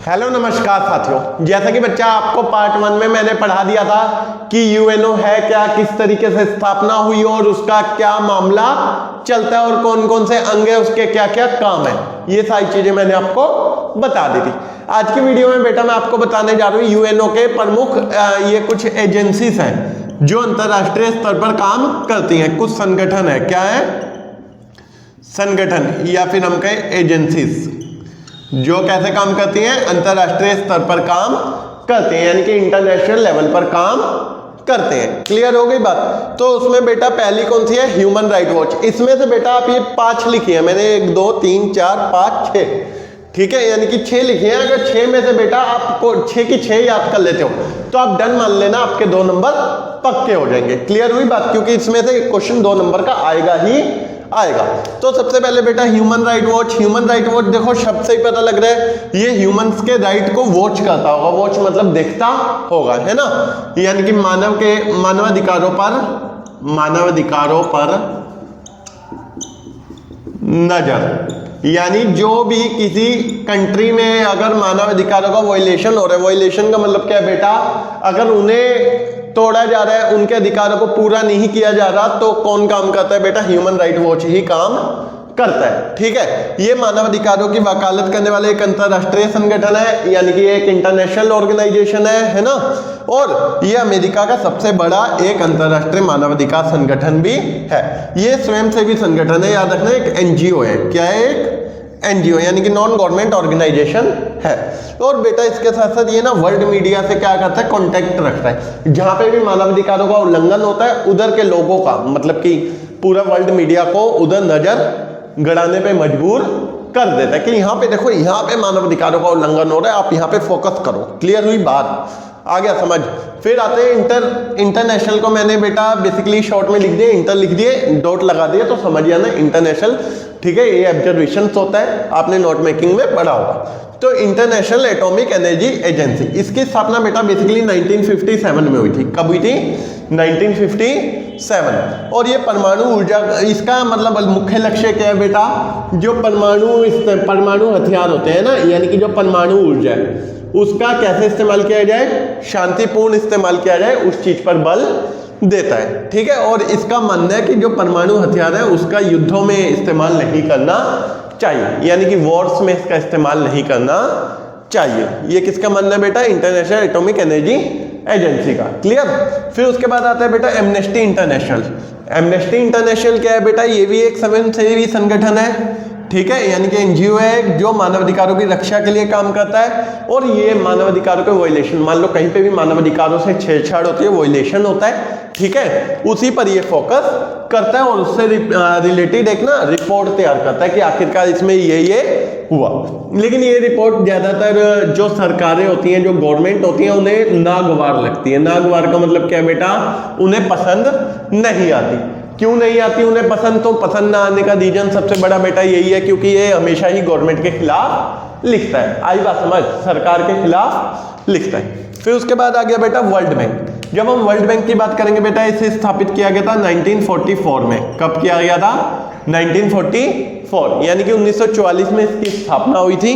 Hello नमस्कार साथियों, जैसा कि बच्चा आपको पार्ट 1 में मैंने पढ़ा दिया था कि यूएनओ है क्या, किस तरीके से स्थापना हुई और उसका क्या मामला चलता है और कौन कौन से अंग है, उसके क्या क्या काम है, ये सारी चीजें मैंने आपको बता दी थी। आज की वीडियो में बेटा मैं आपको बताने जा रहा हूँ यूएनओ के प्रमुख ये कुछ एजेंसीज हैं जो अंतरराष्ट्रीय स्तर पर काम करती हैं। कुछ संगठन है, क्या है, संगठन या फिर हम कहें एजेंसीज जो कैसे काम करती हैं, अंतरराष्ट्रीय स्तर पर काम करते हैं, यानी कि इंटरनेशनल लेवल पर काम करते हैं। क्लियर हो गई बात। तो उसमें बेटा पहली कौन सी है, ह्यूमन राइट वॉच। इसमें से बेटा आप ये 5 लिखी है मैंने, 1 2 3 4 5 6, ठीक है, यानी कि 6 लिखी है। अगर 6 में से बेटा आपको 6 की 6 याद कर लेते हो तो आप डन मान लेना, आपके 2 नंबर पक्के हो जाएंगे। क्लियर हुई बात, क्योंकि इसमें से क्वेश्चन 2 नंबर का आएगा ही आएगा। तो सबसे पहले बेटा human right watch. Human right watch देखो शब्द से ही पता लग रहा है, ये ह्यूमंस के राइट को वॉच करता होगा। वॉच मतलब देखता होगा, है ना, यानी कि मानवाधिकारों पर नजर, यानी जो भी किसी कंट्री में अगर मानवाधिकारों का वायलेशन हो रहा है, वायलेशन का मतलब क्या है बेटा, अगर उन्हें तोड़ा जा रहा है, उनके अधिकारों को पूरा नहीं किया जा रहा, तो कौन काम करता है बेटा, ह्यूमन राइट वॉच ही काम करता है। ठीक है, ये मानवाधिकारों की वकालत करने वाले एक अंतरराष्ट्रीय संगठन है, यानी कि एक इंटरनेशनल ऑर्गेनाइजेशन है ना, और ये अमेरिका का सबसे बड़ा एक अंतरराष्ट्रीय मानवाधिकार संगठन भी है। ये स्वयंसेवी संगठन है, याद रखना, एक एनजीओ है। क्या है, एक एनजीओ, यानी कि नॉन गवर्नमेंट ऑर्गेनाइजेशन है। और बेटा इसके साथ साथ ये ना वर्ल्ड मीडिया से क्या करता है, कांटेक्ट रखता है। जहां पे भी मानवाधिकारों का उल्लंघन होता है उधर के लोगों का, मतलब कि पूरा वर्ल्ड मीडिया को उधर नजर गड़ाने पे मजबूर कर देता है कि यहाँ पे देखो, यहाँ पे मानवाधिकारों का उल्लंघन हो रहा है, आप यहाँ पे फोकस करो। क्लियर हुई बात, आ गया समझ। फिर आते हैं इंटरनेशनल को मैंने बेटा बेसिकली शॉर्ट में लिख दिए, इंटर लिख दिए, डॉट लगा दिए तो समझ गया ना, इंटरनेशनल। ठीक है, ये ऑब्जर्वेशन होता है, आपने नोट मेकिंग में पढ़ा होगा। तो इंटरनेशनल एटॉमिक एनर्जी एजेंसी, इसकी स्थापना बेटा बेसिकली 1957 में हुई थी। कब हुई थी, 1957। और ये परमाणु ऊर्जा, इसका मतलब मुख्य लक्ष्य क्या है बेटा, जो परमाणु हथियार होते हैं ना, यानी कि जो परमाणु ऊर्जा है उसका कैसे इस्तेमाल किया जाए, शांतिपूर्ण इस्तेमाल किया जाए, उस चीज पर बल देता है। ठीक है, और इसका मानना है कि जो परमाणु हथियार है उसका युद्धों में इस्तेमाल नहीं करना चाहिए, यानी कि वॉर्स में इसका इस्तेमाल नहीं करना चाहिए। ये किसका मानना है बेटा, इंटरनेशनल एटॉमिक एनर्जी एजेंसी का। क्लियर। फिर उसके बाद आता है बेटा एमनेस्टी इंटरनेशनल। एमनेस्टी इंटरनेशनल क्या है बेटा, ये भी एक स्वयंसेवी संगठन है। ठीक है, यानी कि एनजीओ है जो मानवाधिकारों की रक्षा के लिए काम करता है। और ये मानवाधिकारों के वायलेशन, मान लो कहीं पे भी मानवाधिकारों से छेड़छाड़ होती है, वायलेशन होता है, ठीक है, उसी पर ये फोकस करता है और उससे रिलेटेड एक ना रिपोर्ट तैयार करता है कि आखिरकार इसमें ये हुआ। लेकिन ये रिपोर्ट ज्यादातर जो सरकारें होती हैं, जो गवर्नमेंट होती हैं, उन्हें नागवार लगती है। नागवार का मतलब क्या है बेटा, उन्हें पसंद नहीं आती। क्यों नहीं आती उन्हें पसंद, तो पसंद ना आने का रीजन सबसे बड़ा बेटा यही है क्योंकि ये हमेशा ही गवर्नमेंट के खिलाफ लिखता है। आई बात समझ, सरकार के खिलाफ लिखता है। फिर उसके बाद आ गया बेटा वर्ल्ड बैंक। जब हम वर्ल्ड बैंक की बात करेंगे बेटा, इसे स्थापित किया गया था 1944 में। कब किया गया था, 1944, यानी कि 1944 में इसकी स्थापना हुई थी।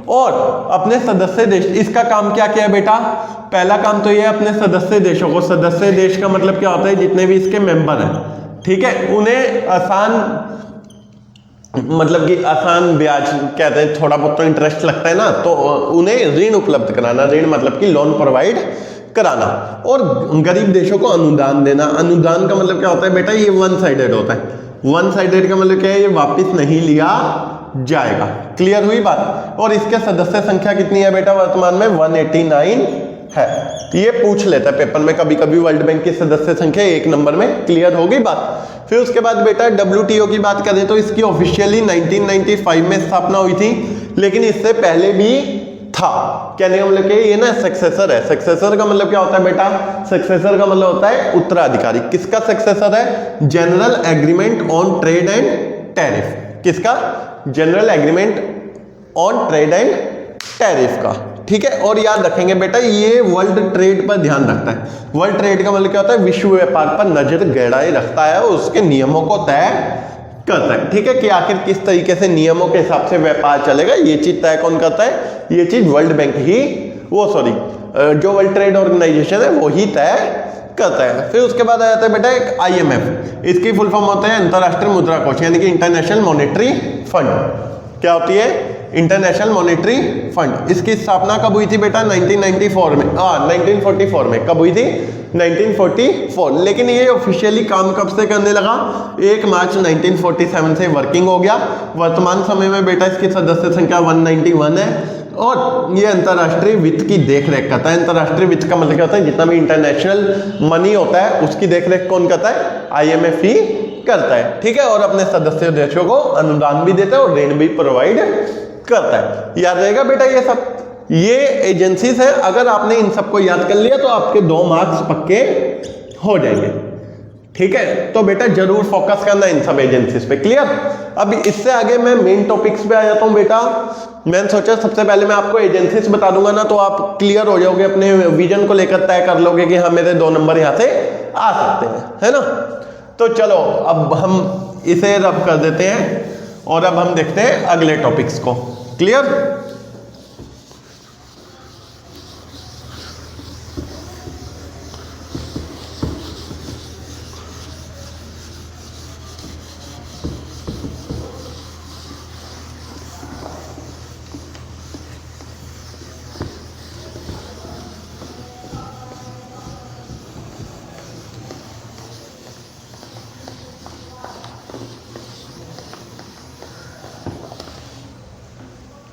और अपने सदस्य देश, इसका काम क्या किया बेटा, पहला काम तो यह अपने सदस्य देशों को, सदस्य देश का मतलब क्या होता है, जितने भी इसके मेंबर हैं, ठीक है, उन्हें आसान, मतलब कि आसान ब्याज कहते हैं, थोड़ा बहुत तो इंटरेस्ट लगता है ना, तो उन्हें ऋण उपलब्ध कराना, ऋण मतलब कि लोन प्रोवाइड कराना, और गरीब देशों को अनुदान देना। अनुदान का मतलब क्या होता है बेटा, ये वन साइडेड होता है। वन साइडेड का मतलब क्या है, ये वापस नहीं लिया जाएगा। क्लियर हुई बात। और इसके सदस्य संख्या कितनी है बेटा, वर्तमान में 189 है। ये पूछ लेता है पेपर में कभी कभी, वर्ल्ड बैंक की सदस्य संख्या 1 नंबर में। क्लियर हो गई बात। फिर उसके बाद बेटा WTO की बात करें तो इसकी ऑफिशियली 1995 में स्थापना हुई थी, लेकिन इससे पहले भी था। कहने का मतलब ये ना सक्सेसर है। सक्सेसर का मतलब क्या होता है बेटा, सक्सेसर का मतलब होता है उत्तराधिकारी। किसका सक्सेसर है, general agreement on trade and tariff. किसका, general agreement on trade and tariff का। ठीक है, और याद रखेंगे बेटा ये वर्ल्ड ट्रेड पर ध्यान रखता है। वर्ल्ड ट्रेड का मतलब क्या होता है, विश्व व्यापार पर नजर गड़ाए रखता है, उसके नियमों को तय करता है, ठीक है, कि आखिर किस तरीके से नियमों के हिसाब से व्यापार चलेगा, ये चीज तय कौन करता है, ये चीज वर्ल्ड बैंक ही जो वर्ल्ड ट्रेड ऑर्गेनाइजेशन है वो ही तय करता है। फिर उसके बाद आ जाता है बेटा एक IMF, इसकी फुल फॉर्म होता है अंतरराष्ट्रीय मुद्रा कोष, यानी कि इंटरनेशनल मॉनेटरी फंड। क्या होती है, इंटरनेशनल मॉनेटरी फंड। इसकी स्थापना कब हुई थी बेटा, 1994 में, 1944 में। कब हुई थी, 1944। लेकिन ये ऑफिशियली काम कब से करने लगा, 1 मार्च 1947 से वर्किंग हो गया। वर्तमान समय में बेटा इसकी सदस्य संख्या 191 है और ये अंतरराष्ट्रीय वित्त की देखरेख करता है। अंतरराष्ट्रीय वित्त का मतलब क्या होता है, जितना भी इंटरनेशनल मनी होता है उसकी देखरेख कौन करता है, IMF ही करता है, ठीक है, और अपने सदस्य देशों को अनुदान भी देता है और ऋण भी प्रोवाइड करता है। याद रहेगा बेटा ये सब, ये एजेंसीज है। अगर आपने इन सबको याद कर लिया तो आपके 2 मार्क्स पक्के हो जाएंगे, ठीक है। तो बेटा जरूर फोकस करना इन सब एजेंसीज पे, क्लियर। अब इससे आगे मैं मेन टॉपिक्स पे आ जाता हूं बेटा। मैंने सोचा सबसे पहले मैं आपको एजेंसीज बता दूंगा ना, तो आप क्लियर हो जाओगे, अपने विजन को लेकर तय कर लोगे कि हाँ मेरे 2 नंबर यहाँ से आ सकते हैं, है ना। तो चलो अब हम इसे रब कर देते हैं और अब हम देखते हैं अगले टॉपिक्स को, क्लियर।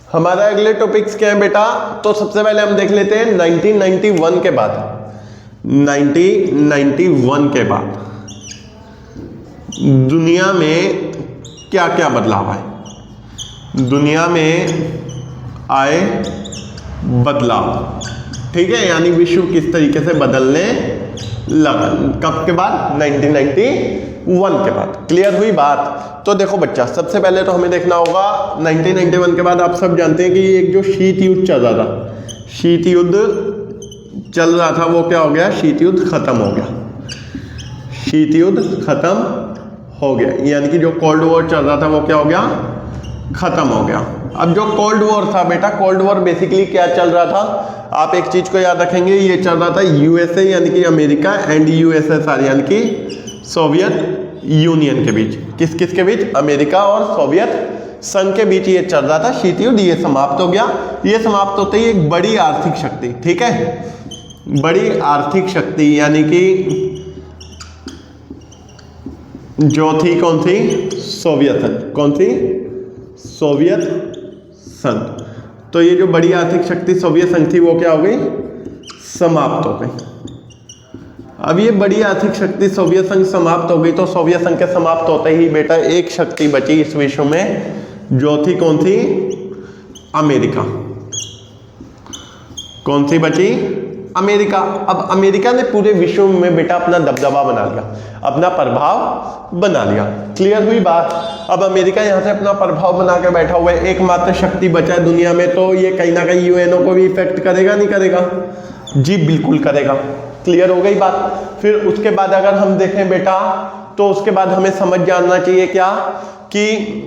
हमारा अगले टॉपिक्स क्या है बेटा, तो सबसे पहले हम देख लेते हैं 1991 के बाद। 1991 के बाद दुनिया में क्या क्या बदलाव आए, दुनिया में आए बदलाव, ठीक है, यानी विश्व किस तरीके से बदलने लगा। कब के बाद, 1991 के बाद। क्लियर हुई बात। तो देखो बच्चा, सबसे पहले तो हमें देखना होगा 1991 के बाद आप सब जानते हैं कि एक जो शीत युद्ध चल रहा था, शीत युद्ध चल रहा था, वो क्या हो गया, शीत युद्ध खत्म हो गया। शीत युद्ध खत्म हो गया, यानी कि जो कोल्ड वॉर चल रहा था वो क्या हो गया, खत्म हो गया। अब जो कोल्ड वॉर था बेटा, कोल्ड वॉर बेसिकली क्या चल रहा था, आप एक चीज को याद रखेंगे, ये चल रहा था USA यानी कि अमेरिका एंड USSR यानी कि सोवियत यूनियन के बीच। किस किस के बीच, अमेरिका और सोवियत संघ के बीच ये चल रहा था शीत युद्ध। ये समाप्त हो गया। ये समाप्त होते ही एक बड़ी आर्थिक शक्ति, ठीक है, बड़ी आर्थिक शक्ति यानी कि जो थी कौन थी, सोवियत संघ। कौन थी, सोवियत संघ। तो ये जो बड़ी आर्थिक शक्ति सोवियत संघ थी वो क्या हो गई, समाप्त हो गई। अब ये बड़ी आर्थिक शक्ति सोवियत संघ समाप्त हो गई, तो सोवियत संघ के समाप्त होते ही बेटा एक शक्ति बची इस विश्व में, जो थी कौन थी, अमेरिका। कौन सी बची, अमेरिका। अब अमेरिका ने पूरे विश्व में बेटा अपना दबदबा बना लिया, अपना प्रभाव बना लिया। क्लियर हुई बात। अब अमेरिका यहाँ से अपना प्रभाव बना के बैठा हुआ है, एकमात्र शक्ति बचा है दुनिया में, तो ये कहीं ना कहीं UNO को भी इफेक्ट करेगा, नहीं करेगा, जी बिल्कुल करेगा। क्लियर हो गई बात। फिर उसके बाद अगर हम देखें बेटा, तो उसके बाद हमें समझ जानना चाहिए क्या, कि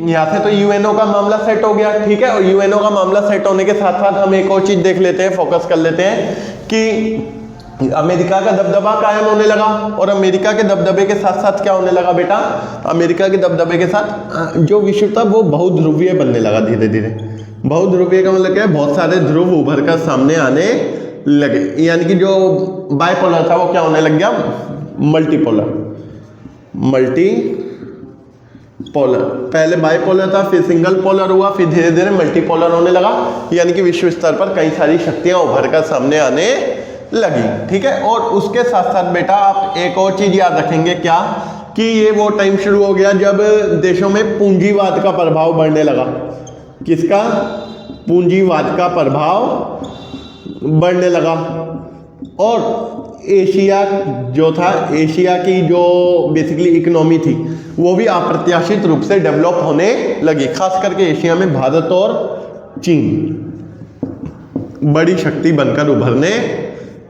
यहाँ से तो UNO का मामला सेट हो गया, ठीक है, और UNO का मामला सेट होने के साथ साथ हम एक और चीज देख लेते हैं, फोकस कर लेते हैं कि अमेरिका का दबदबा कायम होने लगा। और अमेरिका के दबदबे के साथ साथ क्या होने लगा बेटा, अमेरिका के दबदबे के साथ जो विश्व था वो बहुध्रुवीय बनने लगा धीरे धीरे। बहुध्रुवीय का मतलब क्या है, बहुत सारे ध्रुव उभर कर सामने आने लगे, यानी कि जो बाइपोलर था वो क्या होने लग गया, मल्टीपोलर। मल्टीपोलर, पहले बाइपोलर था, फिर सिंगल पोलर हुआ, फिर धीरे धीरे मल्टीपोलर होने लगा, यानी कि विश्व स्तर पर कई सारी शक्तियां उभर कर सामने आने लगी, ठीक है। और उसके साथ साथ बेटा आप एक और चीज याद रखेंगे क्या, कि ये वो टाइम शुरू हो गया जब देशों में पूंजीवाद का प्रभाव बढ़ने लगा। किसका, पूंजीवाद का प्रभाव बढ़ने लगा। और एशिया जो था, एशिया की जो बेसिकली इकोनॉमी थी वो भी अप्रत्याशित रूप से डेवलप होने लगी, खास करके एशिया में भारत और चीन बड़ी शक्ति बनकर उभरने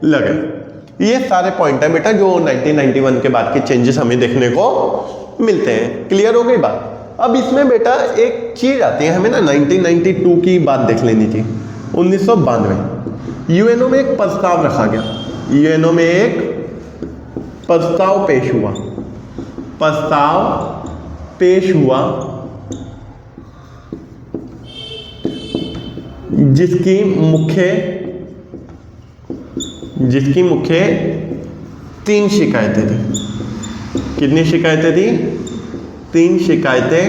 लगे। ये सारे पॉइंट है बेटा जो 1991 के बाद के चेंजेस हमें देखने को मिलते हैं। क्लियर हो गई बात। अब इसमें बेटा एक चीज आती है, हमें ना 1992 की बात देख लेनी थी। 1992 यूएनओ में एक प्रस्ताव रखा गया, यूएनओ में एक प्रस्ताव पेश हुआ, प्रस्ताव पेश हुआ जिसकी मुख्य 3 शिकायतें थी। कितनी शिकायतें थी? 3 शिकायतें थी।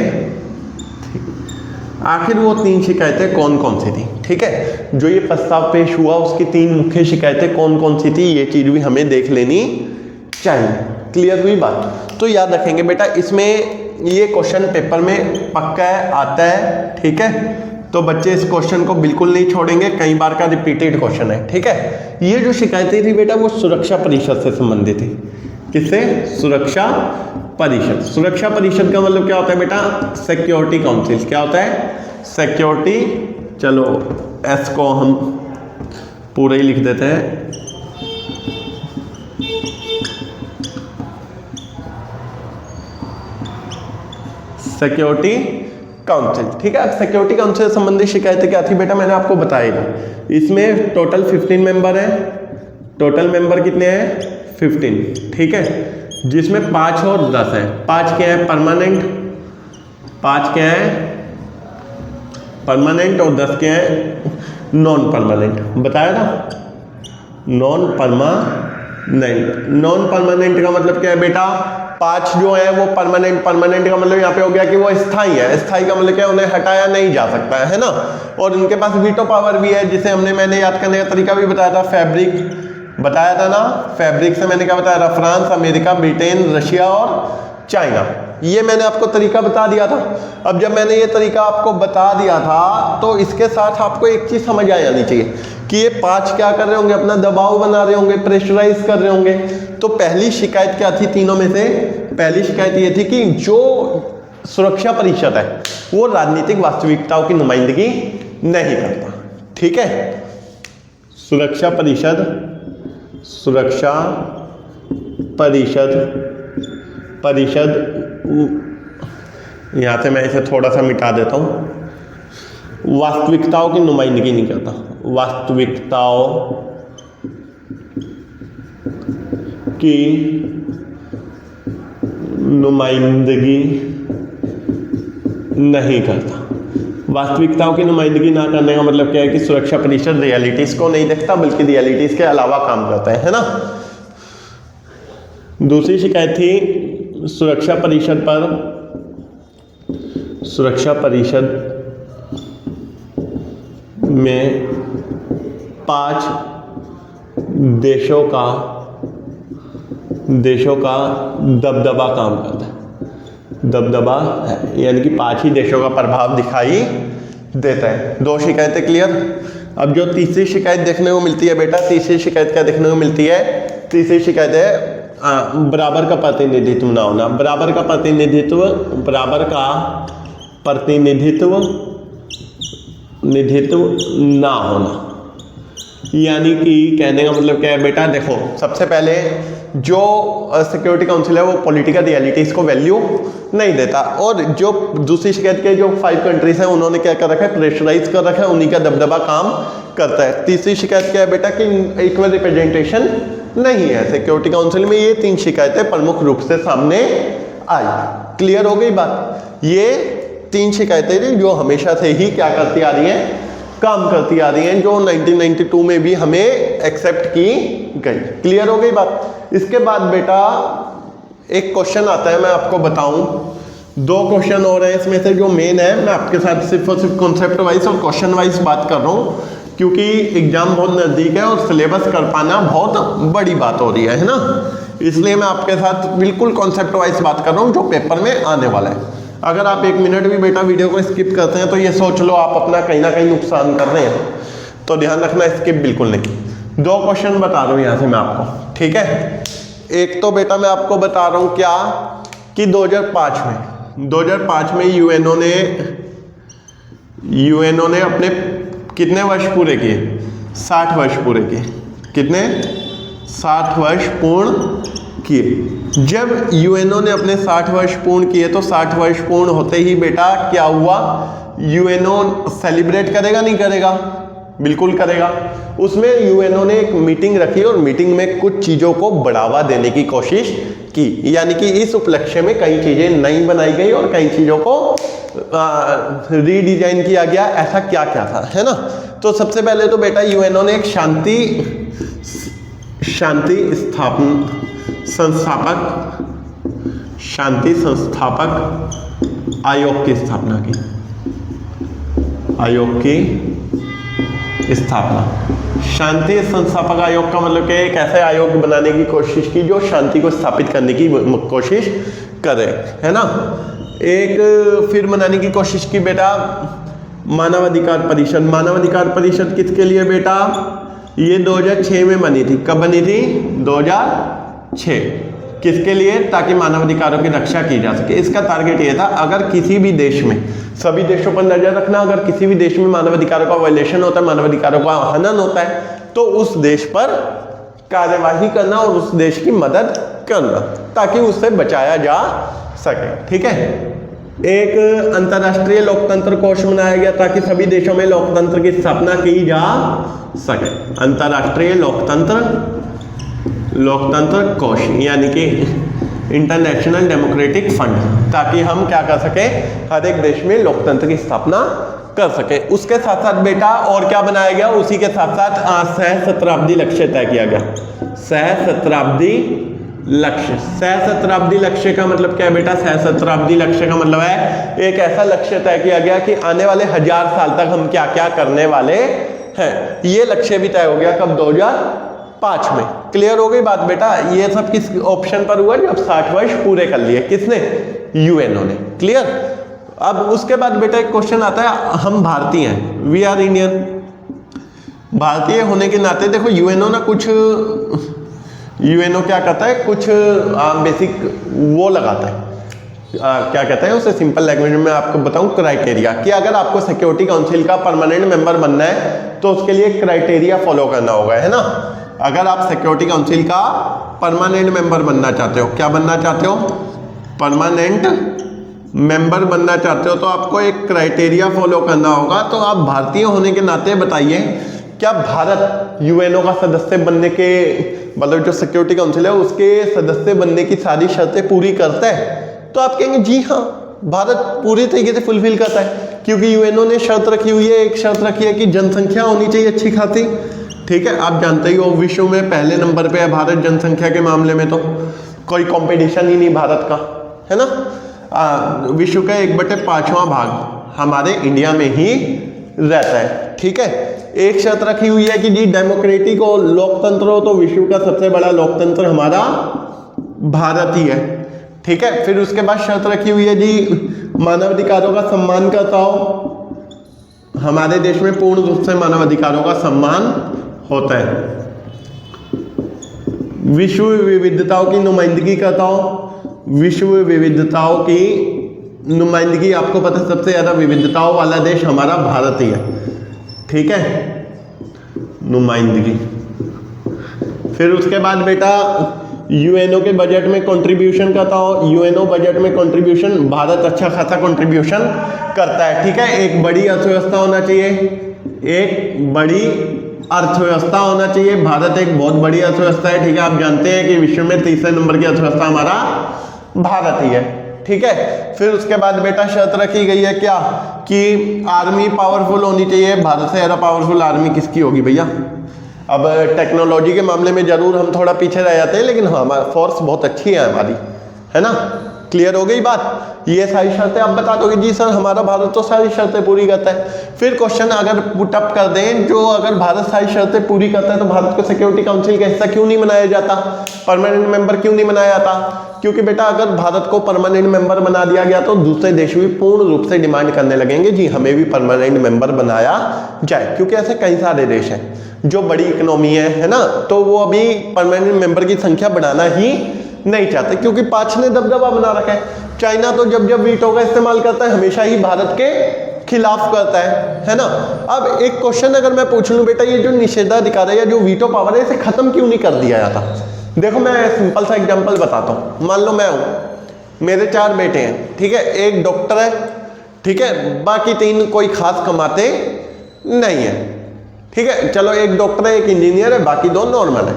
आखिर वो 3 शिकायतें कौन कौन सी थी? ठीक है, जो ये प्रस्ताव पेश हुआ उसकी 3 मुख्य शिकायतें कौन कौन सी थी, ये चीज भी हमें देख लेनी चाहिए। क्लियर हुई बात? तो याद रखेंगे बेटा, इसमें ये क्वेश्चन पेपर में पक्का है, आता है। ठीक है, तो बच्चे इस क्वेश्चन को बिल्कुल नहीं छोड़ेंगे, कई बार का रिपीटेड क्वेश्चन है। ठीक है, ये जो शिकायतें थी बेटा वो सुरक्षा परिषद से संबंधित थी। किससे? सुरक्षा परिषद। सुरक्षा परिषद का मतलब क्या होता है बेटा? Security council. क्या होता है? सिक्योरिटी। चलो एस को हम पूरा ही लिख देते हैं, सिक्योरिटी काउंसिल। ठीक है, अब सिक्योरिटी काउंसिल से संबंधित शिकायतें क्या थी बेटा? मैंने आपको बताया था। इसमें टोटल 15 मेंबर है। टोटल मेंबर कितने हैं? 15। ठीक है, जिसमें 5 और 10 है। 5 क्या है? परमानेंट। 5 क्या है? परमानेंट। और 10 क्या है? Non permanent. बताया था, नॉन परमानेंट। नॉन परमानेंट का मतलब क्या है बेटा? 5 जो है वो परमानेंट। परमानेंट का मतलब यहाँ पे हो गया कि वो स्थायी है। स्थायी का मतलब क्या है? उन्हें हटाया नहीं जा सकता है ना। और उनके पास वीटो पावर भी है, जिसे मैंने याद करने का तरीका भी बताया था। फैब्रिक बताया था ना। फैब्रिक से मैंने क्या बताया था? फ्रांस, अमेरिका, ब्रिटेन, रशिया और चाइना। ये मैंने आपको तरीका बता दिया था। अब जब मैंने ये तरीका आपको बता दिया था तो इसके साथ आपको एक चीज समझ आ जानी चाहिए कि ये 5 क्या कर रहे होंगे? अपना दबाव बना रहे होंगे, प्रेशराइज कर रहे होंगे। तो पहली शिकायत क्या थी तीनों में से? पहली शिकायत ये थी कि जो सुरक्षा परिषद है वो राजनीतिक वास्तविकताओं की नुमाइंदगी नहीं करता। ठीक है, सुरक्षा परिषद यहां से मैं इसे थोड़ा सा मिटा देता हूं। वास्तविकताओं की नुमाइंदगी नहीं करता। वास्तविकताओं की नुमाइंदगी नहीं करता। वास्तविकताओं की नुमाइंदगी ना करने का मतलब क्या है? कि सुरक्षा परिषद रियलिटीज को नहीं देखता, बल्कि रियलिटीज के अलावा काम करता है ना। दूसरी शिकायत थी सुरक्षा परिषद में 5 देशों का दबदबा काम करता है। दबदबा है, यानी कि 5 ही देशों का प्रभाव दिखाई देता है। 2 शिकायतें क्लियर। अब जो तीसरी शिकायत देखने को मिलती है बेटा, तीसरी शिकायत क्या देखने को मिलती है? तीसरी शिकायत है बराबर का प्रतिनिधित्व ना होना। बराबर का प्रतिनिधित्व ना होना, यानी कि कहने का मतलब क्या है बेटा? देखो, सबसे पहले जो सिक्योरिटी काउंसिल है वो पॉलिटिकल रियलिटीज को वैल्यू नहीं देता। और जो दूसरी शिकायत के जो 5 कंट्रीज हैं उन्होंने क्या कर रखा है? प्रेशराइज कर रखा है, उन्हीं का दबदबा काम करता है। तीसरी शिकायत क्या है बेटा? कि इक्वल रिप्रेजेंटेशन नहीं है सिक्योरिटी काउंसिल में। ये 3 शिकायतें प्रमुख रूप से सामने आई। क्लियर हो गई बात? ये 3 शिकायतें थी जो हमेशा से ही क्या करती आ रही हैं? काम करती आ रही हैं, जो 1992 में भी हमें एक्सेप्ट की गई। क्लियर हो गई बात? इसके बाद बेटा एक क्वेश्चन आता है, मैं आपको बताऊं। 2 क्वेश्चन और हैं इसमें से। जो मेन है, मैं आपके साथ सिर्फ और सिर्फ कॉन्सेप्ट वाइज और क्वेश्चन वाइज बात कर रहा हूं, क्योंकि एग्जाम बहुत नज़दीक है और सिलेबस कर पाना बहुत बड़ी बात हो रही है ना। इसलिए मैं आपके साथ बिल्कुल कॉन्सेप्ट वाइज बात कर रहा हूँ जो पेपर में आने वाला है। अगर आप 1 मिनट भी बेटा वीडियो को स्किप करते हैं तो ये सोच लो आप अपना कहीं ना कहीं नुकसान कर रहे हैं। तो ध्यान रखना, स्किप बिल्कुल नहीं। 2 क्वेश्चन बता रहा हूँ यहाँ से मैं आपको। ठीक है, एक तो बेटा मैं आपको बता रहा हूँ क्या कि 2005 में यूएनओ ने अपने कितने वर्ष पूरे किए? 60 वर्ष पूरे किए। कितने? 60 वर्ष पूर्ण किए। जब यूएनओ ने अपने 60 वर्ष पूर्ण किए तो 60 वर्ष पूर्ण होते ही बेटा क्या हुआ, यूएनओ सेलिब्रेट करेगा नहीं करेगा? बिल्कुल करेगा। उसमें यूएनओ ने एक मीटिंग रखी और मीटिंग में कुछ चीज़ों को बढ़ावा देने की कोशिश की, यानी कि इस उपलक्ष्य में कई चीज़ें नई बनाई गई और कई चीज़ों को रीडिजाइन किया गया। ऐसा क्या क्या था, है ना? तो सबसे पहले तो बेटा यूएनओ ने एक शांति संस्थापक आयोग की स्थापना की। शांति संस्थापक आयोग का मतलब कि एक ऐसे आयोग बनाने की कोशिश की जो शांति को स्थापित करने की कोशिश करे, है ना? एक फिर बनाने की कोशिश की बेटा मानवाधिकार परिषद। मानवाधिकार परिषद किसके लिए बेटा? ये 2006 में बनी थी। कब बनी थी? 2006। किसके लिए? ताकि मानवाधिकारों की रक्षा की जा सके। इसका टारगेट ये था, अगर किसी भी देश में, सभी देशों पर नजर रखना, अगर किसी भी देश में मानवाधिकारों का वायलेशन होता है, मानवाधिकारों का हनन होता है, तो उस देश पर कार्यवाही करना और उस देश की मदद करना ताकि उससे बचाया जा सके। ठीक है। एक अंतरराष्ट्रीय लोकतंत्र कोष बनाया गया ताकि सभी देशों में लोकतंत्र की स्थापना की जा सके। अंतरराष्ट्रीय लोकतंत्र कोष यानी कि इंटरनेशनल डेमोक्रेटिक फंड, ताकि हम क्या कर सके, हर एक देश में लोकतंत्र की स्थापना कर सके। उसके साथ साथ बेटा और क्या बनाया गया? उसी के साथ साथ सहस्त्राब्दी लक्ष्य तय किया गया। सहस्त्राब्दी लक्ष्य का मतलब क्या है बेटा? सहस्त्राब्दी लक्ष्य का मतलब है एक ऐसा लक्ष्य तय किया गया कि आने वाले 1000 साल तक हम क्या क्या करने वाले हैं। ये लक्ष्य भी तय हो गया कब? 2005 में। क्लियर हो गई बात बेटा? ये सब किस ऑप्शन पर हुआ? जब 60 वर्ष पूरे कर लिए। किसने? यूएनओ ने। क्लियर? अब उसके बाद बेटा एक क्वेश्चन आता है, हम भारतीय हैं, वी आर इंडियन। भारतीय होने के नाते देखो यूएनओ क्या करता है, कुछ बेसिक वो लगाता है, क्या कहते हैं उसे, सिंपल लैंग्वेज में आपको बताऊं, क्राइटेरिया, कि अगर आपको सिक्योरिटी काउंसिल का परमानेंट मेंबर बनना है तो उसके लिए क्राइटेरिया फॉलो करना होगा, है ना? अगर आप सिक्योरिटी काउंसिल का परमानेंट मेंबर बनना चाहते हो, क्या बनना चाहते हो? परमानेंट मेंबर बनना चाहते हो तो आपको एक क्राइटेरिया फॉलो करना होगा। तो आप भारतीय होने के नाते बताइए, क्या भारत यूएनओ का सदस्य बनने के, मतलब जो सिक्योरिटी काउंसिल है उसके सदस्य बनने की सारी शर्तें पूरी करता है? तो आप कहेंगे जी हाँ, भारत पूरी तरीके से फुलफिल करता है, क्योंकि यूएनओ ने शर्त रखी हुई है, एक शर्त रखी है कि जनसंख्या होनी चाहिए अच्छी खासी। ठीक है, आप जानते ही हो विश्व में पहले नंबर पे है भारत जनसंख्या के मामले में, तो कोई कंपटीशन ही नहीं भारत का, है ना? विश्व का 1/5वां भाग हमारे इंडिया में ही रहता है। ठीक है, एक शर्त रखी हुई है कि जी डेमोक्रेटिक हो, लोकतंत्र हो, तो विश्व का सबसे बड़ा लोकतंत्र हमारा भारत ही है। ठीक है, फिर उसके बाद शर्त रखी हुई है जी मानवाधिकारों का सम्मान करता हो, हमारे देश में पूर्ण रूप से मानवाधिकारों का सम्मान होता है। विश्व विविधताओं की नुमाइंदगी करता हो, विश्व विविधताओं की नुमाइंदगी, आपको पता है सबसे ज्यादा विविधताओं वाला देश हमारा भारत ही है। ठीक है, नुमाइंदगी। फिर उसके बाद बेटा यूएनओ के बजट में कंट्रीब्यूशन करता हो, यूएनओ बजट में कंट्रीब्यूशन, भारत अच्छा खासा कंट्रीब्यूशन करता है। ठीक है, एक बड़ी अर्थव्यवस्था होना चाहिए, एक बड़ी अर्थव्यवस्था होना चाहिए, भारत एक बहुत बड़ी अर्थव्यवस्था है। ठीक है, आप जानते हैं कि विश्व में 30वें नंबर की अर्थव्यवस्था हमारा भारत ही है। ठीक है, फिर उसके बाद बेटा शर्त रखी गई है क्या, कि आर्मी पावरफुल होनी चाहिए। भारत से ज़्यादा पावरफुल आर्मी किसकी होगी भैया? अब टेक्नोलॉजी के मामले में जरूर हम थोड़ा पीछे रह जाते हैं, लेकिन हाँ हमारी फोर्स बहुत अच्छी है हमारी, है ना? क्लियर हो गई बात? ये सारी शर्तें आप बता दोगे जी सर हमारा भारत तो सारी शर्तें पूरी करता है। फिर क्वेश्चन अगर पुट अप कर दें, जो अगर भारत सारी शर्तें पूरी करता है तो भारत को सिक्योरिटी काउंसिल का हिस्सा क्यों नहीं बनाया जाता, परमानेंट मेंबर क्यों नहीं बनाया जाता? क्योंकि बेटा अगर भारत को परमानेंट मेंबर बना दिया गया तो दूसरे देश भी पूर्ण रूप से डिमांड करने लगेंगे जी हमें भी परमानेंट मेंबर बनाया जाए, क्योंकि ऐसे कई सारे देश हैं जो बड़ी इकोनॉमी है ना, तो वो अभी परमानेंट मेंबर की संख्या बढ़ाना ही नहीं चाहते, क्योंकि 5 ने दबदबा बना रखा है। चाइना तो जब जब वीटो का इस्तेमाल करता है हमेशा ही भारत के खिलाफ करता है ना? अब एक क्वेश्चन अगर मैं पूछ लूं बेटा, ये जो निषेधाधिकार है या जो वीटो पावर है इसे खत्म क्यों नहीं कर दिया जाता? देखो मैं सिंपल सा एग्जांपल बताता हूँ। मान लो मैं हूँ, मेरे 4 बेटे हैं, ठीक है, एक डॉक्टर है, ठीक है, बाकी 3 कोई खास कमाते नहीं है, ठीक है, चलो एक डॉक्टर है, एक इंजीनियर है, बाकी 2 नॉर्मल है।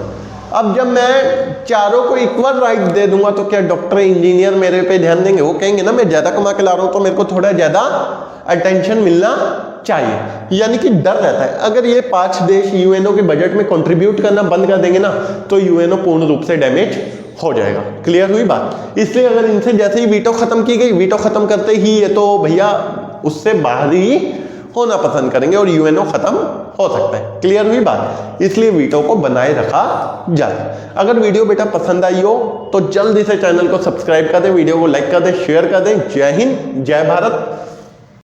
अब जब मैं चारों को इक्वल राइट दे दूंगा तो क्या डॉक्टर इंजीनियर मेरे पे ध्यान देंगे? वो कहेंगे ना मैं ज्यादा कमा के ला रहा हूं तो मेरे को थोड़ा ज्यादा अटेंशन मिलना चाहिए, यानी कि डर रहता है। अगर ये 5 देश यूएनओ के बजट में कंट्रीब्यूट करना बंद कर देंगे ना तो यूएनओ पूर्ण रूप से डैमेज हो जाएगा। क्लियर हुई बात? इसलिए अगर इनसे जैसे ही वीटो खत्म की गई, वीटो खत्म करते ही ये तो भैया उससे बाहर ही होना पसंद करेंगे और यूएनओ खत्म हो सकता है। क्लियर हुई बात? इसलिए वीटो को बनाए रखा जाए। अगर वीडियो बेटा पसंद आई हो तो जल्दी से चैनल को सब्सक्राइब कर दें, वीडियो को लाइक कर दें, शेयर कर दें। जय हिंद, जय भारत।